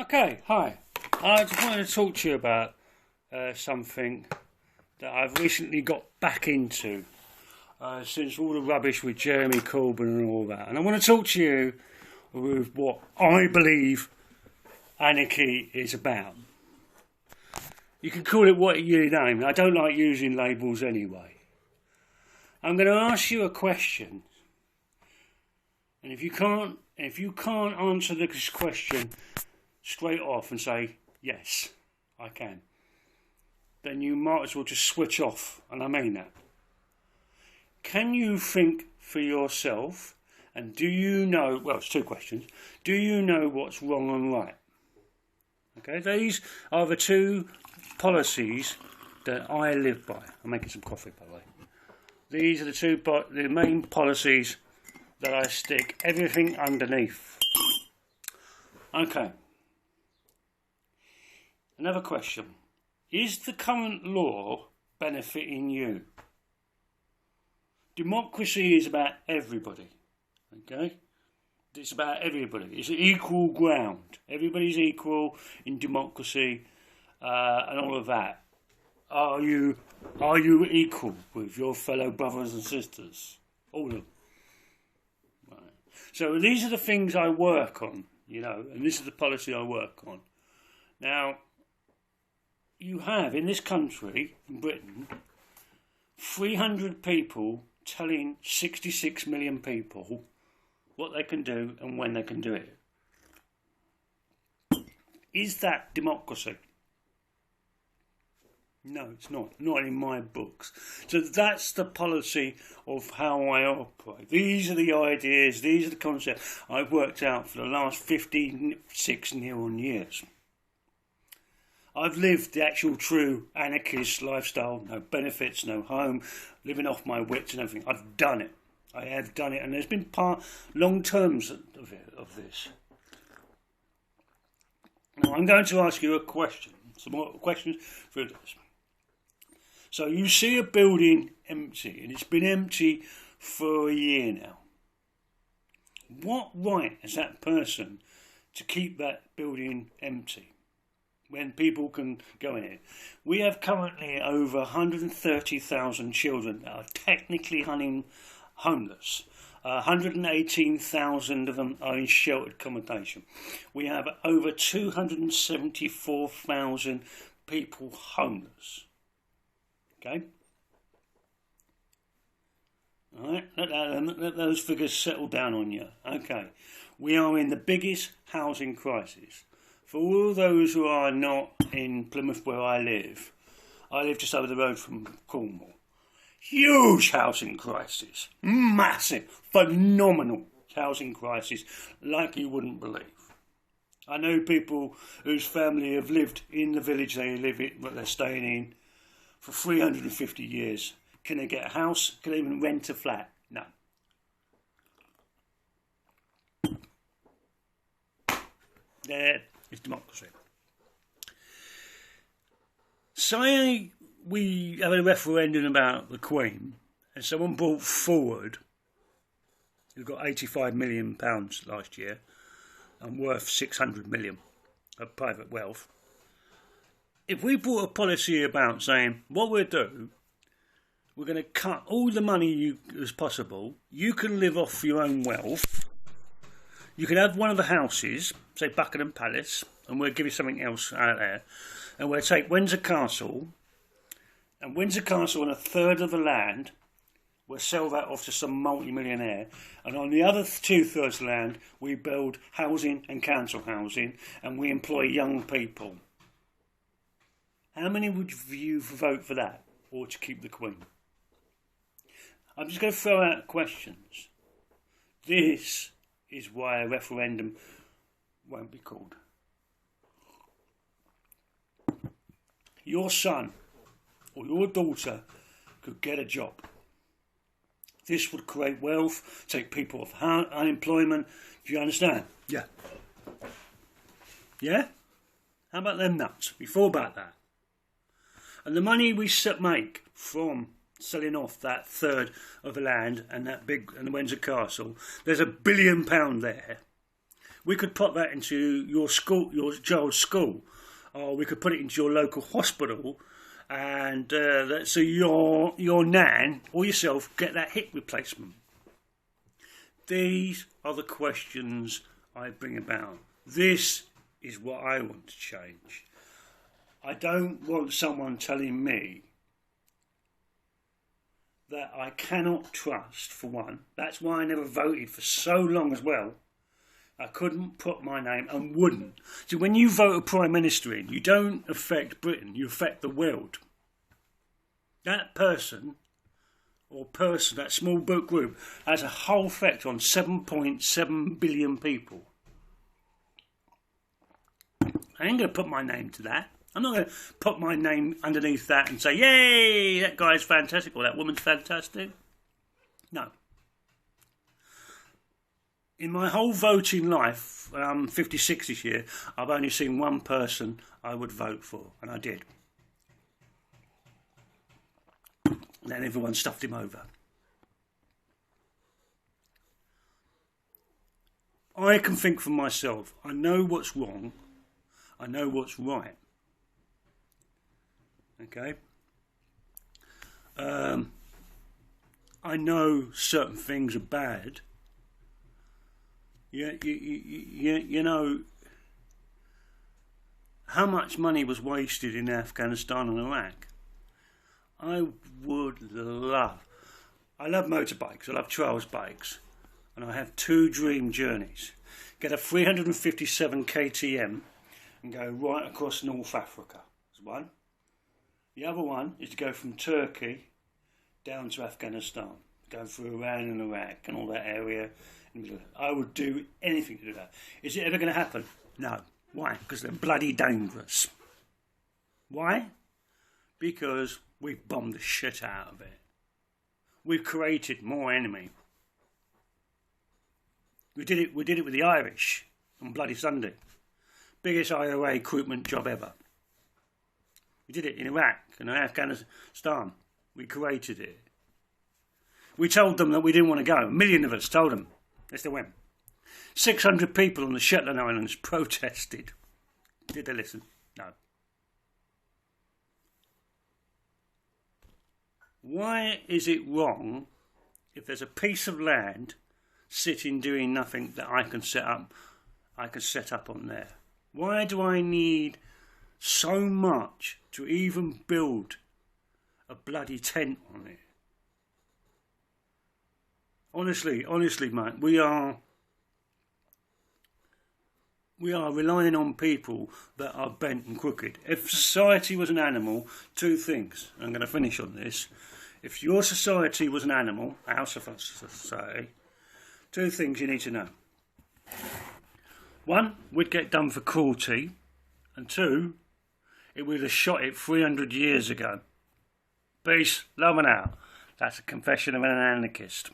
Okay, hi. I just wanted to talk to you about something that I've recently got back into since all the rubbish with Jeremy Corbyn and all that. And I want to talk to you with what I believe anarchy is about. You can call it what you name. I don't like using labels anyway. I'm going to ask you a question, and if you can't answer this question straight off and say, yes, I can, then you might as well just switch off, and I mean that. Can you think for yourself, and do you know, well, it's two questions, do you know what's wrong and right? Okay, these are the two policies that I live by. I'm making some coffee, by the way. These are the main policies that I stick everything underneath. Okay. Another question. Is the current law benefiting you? Democracy is about everybody. Okay? It's about everybody. It's equal ground. Everybody's equal in democracy and all of that. Are you equal with your fellow brothers and sisters? All of them. Right. So these are the things I work on, and this is the policy I work on. Now, you have, in this country, in Britain, 300 people telling 66 million people what they can do and when they can do it. Is that democracy? No, it's not. Not in my books. So that's the policy of how I operate. These are the ideas, these are the concepts I've worked out for the last 56 near on years. I've lived the actual true anarchist lifestyle, no benefits, no home, living off my wits and everything. I've done it. I have done it, and there's been long terms of this. Now I'm going to ask you a question, some more questions through this. So you see a building empty, and it's been empty for a year now. What right has that person to keep that building empty when people can go in it? We have currently over 130,000 children that are technically homeless. 118,000 of them are in sheltered accommodation. We have over 274,000 people homeless. Okay? Alright, let those figures settle down on you. Okay. We are in the biggest housing crisis. For all those who are not in Plymouth where I live just over the road from Cornwall. Huge housing crisis. Massive, phenomenal housing crisis like you wouldn't believe. I know people whose family have lived in the village they live in, what they're staying in, for 350 years. Can they get a house? Can they even rent a flat? No. There is democracy. Say we have a referendum about the Queen, and someone brought forward, who got £85 million last year, and worth 600 million of private wealth. If we brought a policy about saying, what we'll do, we're going to cut all the money as possible, you can live off your own wealth, you can have one of the houses, say Buckingham Palace, and we'll give you something else out there, and we'll take Windsor Castle, and a third of the land, we'll sell that off to some multi-millionaire, and on the other 2/3 of the land, we build housing and council housing, and we employ young people. How many would you vote for that, or to keep the Queen? I'm just going to throw out questions. This is why a referendum won't be called. Your son or your daughter could get a job. This would create wealth, take people off unemployment. Do you understand? Yeah. Yeah? How about them nuts? We thought about that. And the money we make from selling off that third of the land and the Windsor Castle, there's £1 billion there. We could put that into your school, your child's school, or we could put it into your local hospital, and so your nan or yourself get that hip replacement. These are the questions I bring about. This is what I want to change. I don't want someone telling me that I cannot trust, for one. That's why I never voted for so long as well. I couldn't put my name and wouldn't. So when you vote a Prime Minister in, you don't affect Britain, you affect the world. That person, that small book group, has a whole effect on 7.7 billion people. I ain't going to put my name to that. I'm not going to put my name underneath that and say, yay, that guy's fantastic or that woman's fantastic. No. In my whole voting life, I'm 56 this year, I've only seen one person I would vote for, and I did. And then everyone stuffed him over. I can think for myself. I know what's wrong. I know what's right. Okay? I know certain things are bad. You know how much money was wasted in Afghanistan and Iraq. I love motorbikes, I love trials bikes, and I have two dream journeys. Get a 357 KTM and go right across North Africa. That's one. The other one is to go from Turkey down to Afghanistan, go through Iran and Iraq and all that area. I would do anything to do that. Is it ever going to happen? No. Why? Because they're bloody dangerous. Why? Because we've bombed the shit out of it. We've created more enemy. We did it with the Irish on Bloody Sunday. Biggest IRA recruitment job ever. We did it in Iraq and Afghanistan. We created it. We told them that we didn't want to go. 1 million of us told them. They still went. 600 people on the Shetland Islands protested. Did they listen? No. Why is it wrong if there's a piece of land sitting doing nothing that I can set up on there? Why do I need so much to even build a bloody tent on it? Honestly, mate, we are relying on people that are bent and crooked. If society was an animal, two things. I'm going to finish on this. If your society was an animal, our society, two things you need to know. One, we'd get done for cruelty, and two, it would have shot it 300 years ago. Peace, love and out. That's a confession of an anarchist.